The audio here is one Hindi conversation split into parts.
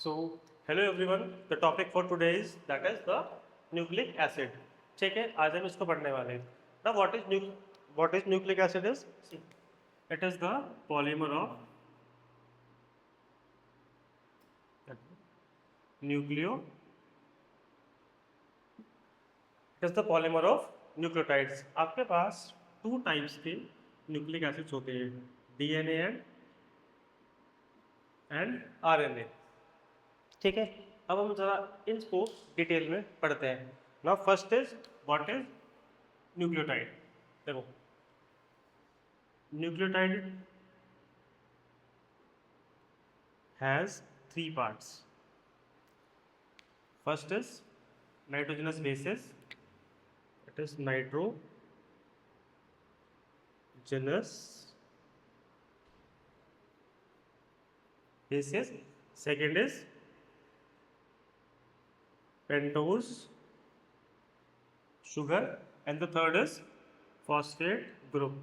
So, hello everyone. The topic for today is that is the nucleic acid. ठीक है, आज हम इसको पढ़ने वाले हैं. Now, what is nucleic acid is? See, it is the polymer of nucleo. It is the polymer of nucleotides. आपके पास टू टाइप्स के न्यूक्लिक एसिड्स होते हैं, डीएनए एंड आरएनए. ठीक है, अब हम जरा इनको डिटेल में पढ़ते हैं. Now first is what is nucleotide. देखो, nucleotide has three parts. First is nitrogenous bases. It is nitrogenous basis. Second is pentose sugar, and the third is phosphate group.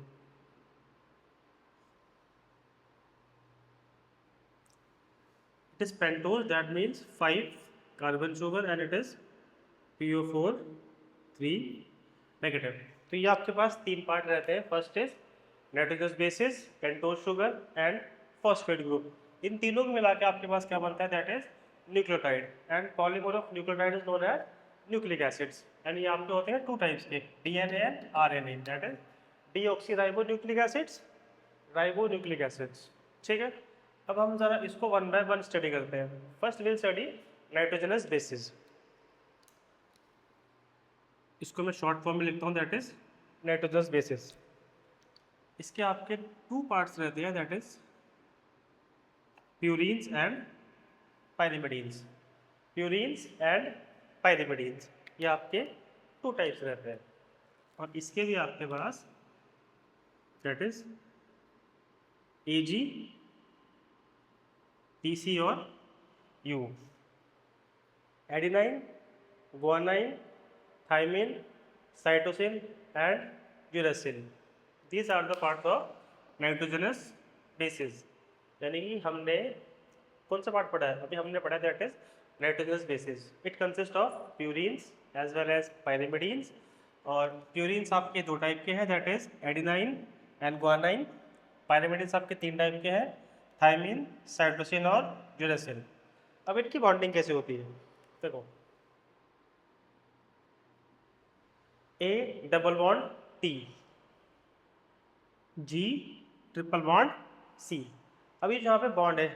It is pentose, that means 5 carbon sugar, and it is PO4 3 negative. तो ये आपके पास तीन पार्ट रहते हैं. First is nitrogenous bases, pentose sugar and phosphate group. इन तीनों को मिला के आपके पास क्या बनता है, that is nucleotide. And polymer of nucleotide is known as nucleic acids. And ये आपके होते हैं टू टाइप्स के, DNA and RNA. That is deoxy nucleic acids, ribonucleic acids. ठीक है, अब हम जरा इसको वन बाय वन स्टडी करते हैं. First will study nitrogenous bases. इसको मैं शॉर्ट फॉर्म में लिखता हूँ, दैट इज नाइट्रोजनस बेसिस. इसके आपके टू पार्ट्स रहते हैं, दैट इज प्यूरीन्स एंड पाइरिमिडीन्स. प्यूरीन्स एंड पाइरिमिडीन्स, ये आपके टू टाइप्स रहते हैं. और इसके भी आपके पास दैट इज एजी, पीसी और you. Adenine, guanine, thymine, cytosine and uracil. These are the parts of nitrogenous bases. यानी कि हमने कौन सा पार्ट पढ़ा है, अभी हमने पढ़ा that is nitrogenous bases. It consist of purines as well as pyrimidines. और प्यूरीन्स आपके दो टाइप के हैं, that is adenine and guanine. Pyrimidines आपके तीन टाइप के हैं, थाइमिन, साइटोसिन और यूरेसिल. अब इनकी बॉन्डिंग कैसे होती है, देखो. A double bond T, G triple bond C. अभी जहाँ पे बॉन्ड है,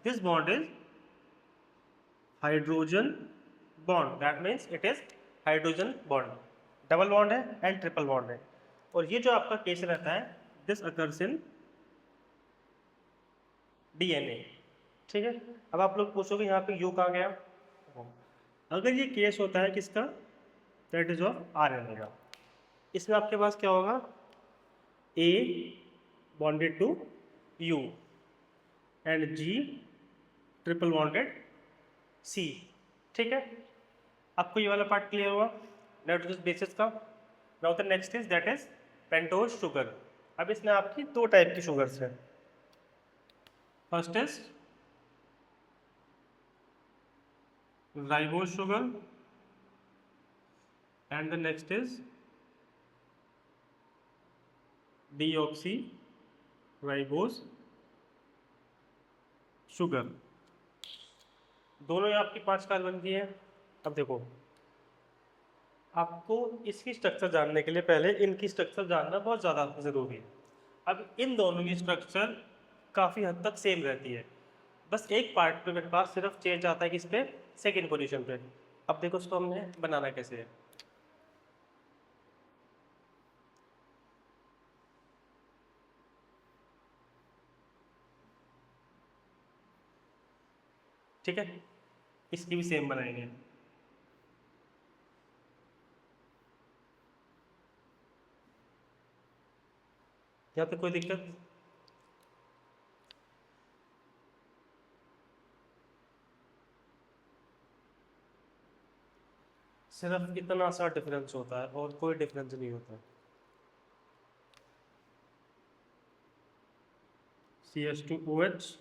this bond is hydrogen bond. That means it is hydrogen bond. Double bond है एंड ट्रिपल बॉन्ड है. और ये जो आपका केस रहता है, दिस अकर्स इन डीएनए. ठीक है, अब आप लोग पूछोगे यहाँ पे यू कहाँ गया. अगर ये केस होता है किसका, दैट इज ऑफ आरएनए का. इसमें आपके पास क्या होगा, A bonded to U and G triple bonded C. ठीक है, आपको ये वाला पार्ट क्लियर हुआ नाइट्रोजनस बेसिस का. Now the next is that is pentose sugar. अब इसमें आपकी दो टाइप की शुगर्स हैं. First is ribose sugar and the next is deoxy ribose sugar. दोनों ही आपकी 5 कार्बन की है. अब देखो, आपको इसकी स्ट्रक्चर जानने के लिए पहले इनकी स्ट्रक्चर जानना बहुत ज़्यादा ज़रूरी है. अब इन दोनों की स्ट्रक्चर काफ़ी हद तक सेम रहती है, बस एक पार्ट पे मेरे पास सिर्फ चेंज आता है, किस पे, सेकेंड पोजीशन पे. अब देखो उसको हमने बनाना कैसे है. ठीक है, इसकी भी सेम बनाएंगे. यहाँ पे कोई दिक्कत, सिर्फ इतना सा डिफरेंस होता है और कोई डिफरेंस नहीं होता. CH2OH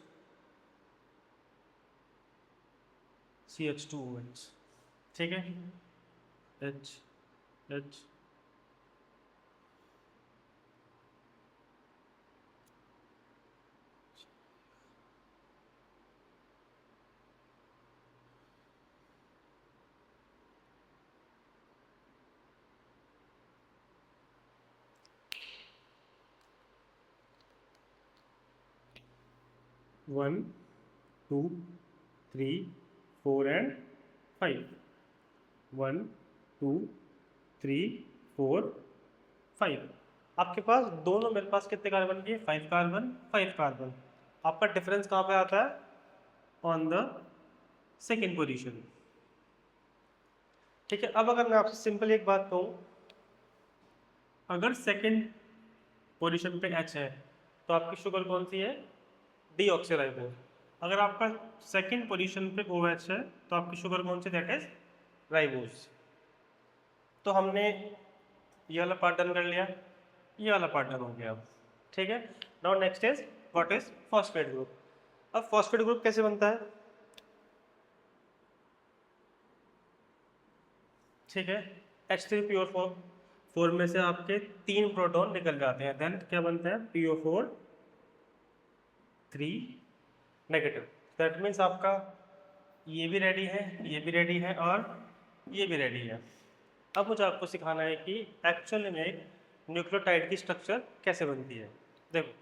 CH2OH, ठीक है, H H 1 2 3 4 and 5, 1 2 3 4 5। आपके पास दोनों, मेरे पास कितने कार्बन की, 5 कार्बन 5 कार्बन। आपका डिफरेंस कहाँ पे आता है, ऑन द सेकेंड पोजीशन, ठीक है। अब अगर मैं आपसे सिंपल एक बात कहूँ, अगर सेकेंड पोजीशन पे H है तो आपकी शुगर कौन सी है, डीऑक्सीराइबोस। अगर आपका सेकेंड पोजीशन पे OH है तो आपकी शुगर कौन सी, दैट इज राइबोस। तो हमने ये वाला पार्ट डन कर लिया, ये वाला पार्ट डन हो गया अब, ठीक है। Now next is what is phosphate group. अब फॉस्फेट ग्रुप कैसे बनता है, ठीक है, H3PO4 में से आपके 3 प्रोटॉन निकल जाते हैं, देन क्या बनता है, PO4 3 नेगेटिव। दैट मीन्स आपका ये भी रेडी है, ये भी रेडी है और ये भी रेडी है। अब मुझे आपको सिखाना है कि एक्चुअली में न्यूक्लियोटाइड की स्ट्रक्चर कैसे बनती है। देखो,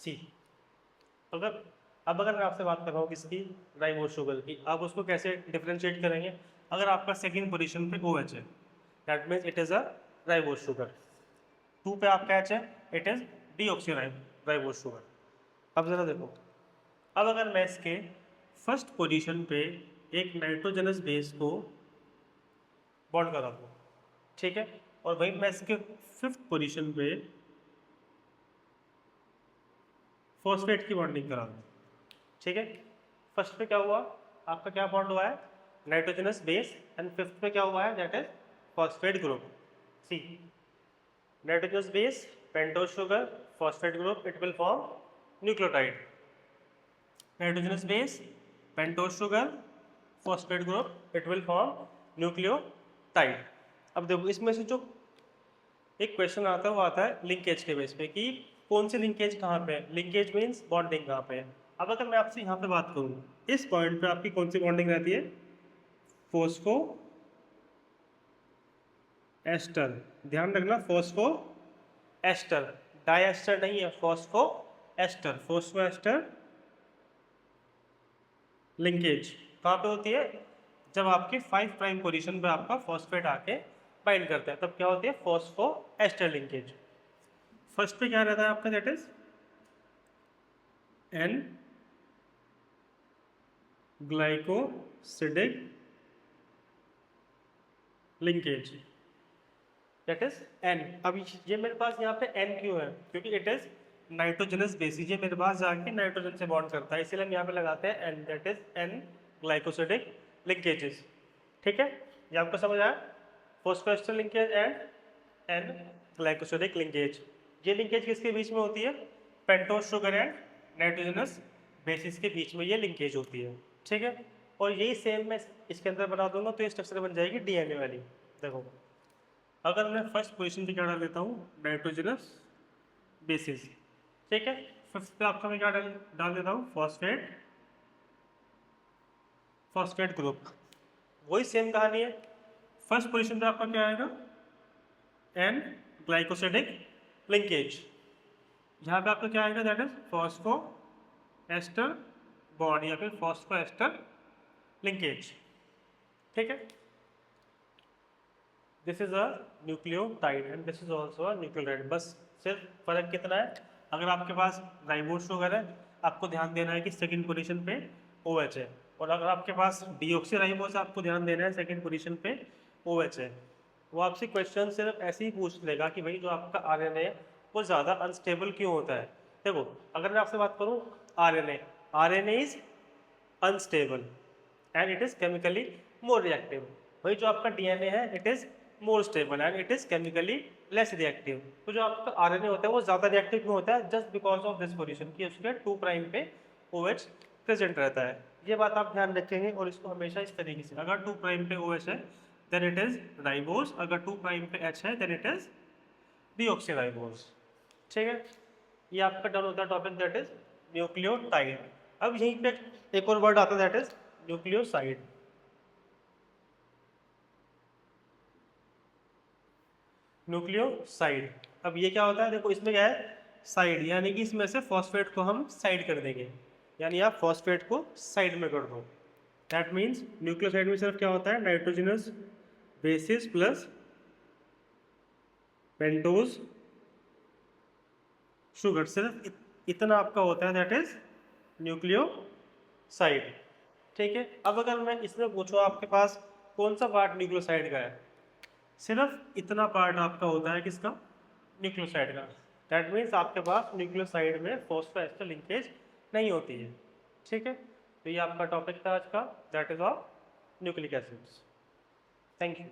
सी, अगर अब अगर मैं आपसे बात कर रहा हूँ किसकी, राइबोस शुगर की, आप उसको कैसे डिफ्रेंशिएट करेंगे। अगर आपका सेकेंड पोजीशन पे OH है, that means it is a ribose sugar. 2 पे आपका H है, इट इज़ डीऑक्सीराइबोस शुगर। अब ज़रा देखो, अब अगर मैं इसके फर्स्ट पोजीशन पे एक नाइट्रोजनस बेस को बॉन्ड करा दूँ, ठीक है, और वहीं मैं इसके फिफ्थ पोजीशन पे फॉस्फेट की बॉन्डिंग करा दूँ, ठीक है। फर्स्ट पे क्या हुआ, आपका क्या बॉन्ड हुआ है, नाइट्रोजनस बेस, एंड फिफ्थ पे क्या हुआ है, that is phosphate group. See, nitrogenous base, pentose sugar, phosphate group, it will form nucleotide. Nitrogenous base, pentose sugar, phosphate group, it will form nucleotide. अब देखो, इसमें से जो एक क्वेश्चन आता है वो आता है लिंकेज के बेस पे, कि कौन सी लिंकेज कहाँ पे है, लिंकेज मीन्स बॉन्डिंग कहाँ पे है। अब अगर मैं आपसे यहाँ पे बात करूँ, इस पॉइंट पे आपकी कौन सी बॉन्डिंग रहती है, फोस्फो एस्टर। ध्यान रखना, फोस्फो एस्टर, डाइएस्टर नहीं है, phospho ester, phospho ester linkage कहाँ पे होती है, जब आपके 5 प्राइम पोजीशन पे आपका फॉस्फेट आके बाइंड करता है, तब क्या होती है, फोस्फो एस्टर लिंकेज। फर्स्ट पे क्या रहता है आपका, that is N glycosidic linkage, that is N. अब ये मेरे पास यहाँ पे एन क्यों है, क्योंकि इट इज नाइट्रोजनस बेस, ये मेरे पास जाके नाइट्रोजन से बॉन्ड करता है, इसीलिए हम यहाँ पे लगाते हैं N, that is N glycosidic linkages, ठीक है। ये आपको समझ आया, phosphoester linkage and N glycosidic linkage. ये लिंकेज किसके बीच में होती है, pentose sugar and nitrogenous bases के बीच में ये लिंकेज होती है, ठीक है। और यही सेम मैं इसके अंदर बना दूंगा तो ये स्ट्रक्चर बन जाएगी डीएनए वाली। देखो, अगर मैं फर्स्ट पोजीशन पे क्या डाल देता हूँ, नाइट्रोजनस बेसिस, ठीक है। फिफ्थ पे आपका मैं क्या डाल देता हूँ, फॉस्फेट फॉस्फेट ग्रुप। वही सेम कहानी है, फर्स्ट पोजीशन पे आपका क्या आएगा, एन ग्लाइकोसिडिक लिंकेज। यहाँ पे आपका क्या आएगा, that is phospho ester bond या फिर फॉस्फो एस्टर लिंकेज, ठीक है। This is a nucleotide and this is also a nucleotide. बस सिर्फ फर्क कितना है, अगर आपके पास राइबोस शुगर है, आपको ध्यान देना है कि सेकंड पोजीशन पे OH है, और अगर आपके पास डीऑक्सी राइबोस, आपको ध्यान देना है सेकंड पोजीशन पे OH है। वो आपसे क्वेश्चन सिर्फ ऐसे ही पूछ लेगा कि भाई जो आपका RNA है वो ज़्यादा अनस्टेबल क्यों होता है। देखो, अगर मैं आपसे बात करूँ, RNA is unstable and it is chemically more reactive. वही जो आपका DNA है, it is more stable and it is chemically less reactive. तो जो आपका आरएनए होता है वो ज़्यादा रिएक्टिव क्यों होता है? Just because of this position कि उसके 2 प्राइम पे OH प्रेजेंट रहता है। ये बात आप ध्यान रखेंगे और इसको हमेशा इस तरीके से, अगर 2 प्राइम पे OH है देन इट इज राइबोज, अगर 2 प्राइम पे H है देन इट इज डीऑक्सीराइबोज। ठीक है, ये आपका डन होता है टॉपिक, दैट इज न्यूक्लियोटाइड। अब यहीं पे एक और वर्ड आता है दैट इज न्यूक्लियोसाइड। न्यूक्लियोसाइड, अब ये क्या होता है? देखो इसमें क्या है, साइड, यानी कि इसमें से फॉस्फेट को हम साइड कर देंगे, यानी आप फॉस्फेट को साइड में कर दो। दैट मीन्स न्यूक्लियोसाइड में सिर्फ क्या होता है, nitrogenous bases plus pentose sugar, सिर्फ इतना आपका होता है, दैट इज न्यूक्लियोसाइड। ठीक है, अब अगर मैं इसमें पूछूं आपके पास कौन सा पार्ट न्यूक्लियोसाइड का है, सिर्फ इतना पार्ट आपका होता है किसका, न्यूक्लियोसाइड का। दैट मीन्स आपके पास न्यूक्लियोसाइड में फॉस्फोएस्टर लिंकेज नहीं होती है। ठीक है, तो ये आपका टॉपिक था आज का, that is of nucleic acids. Thank you.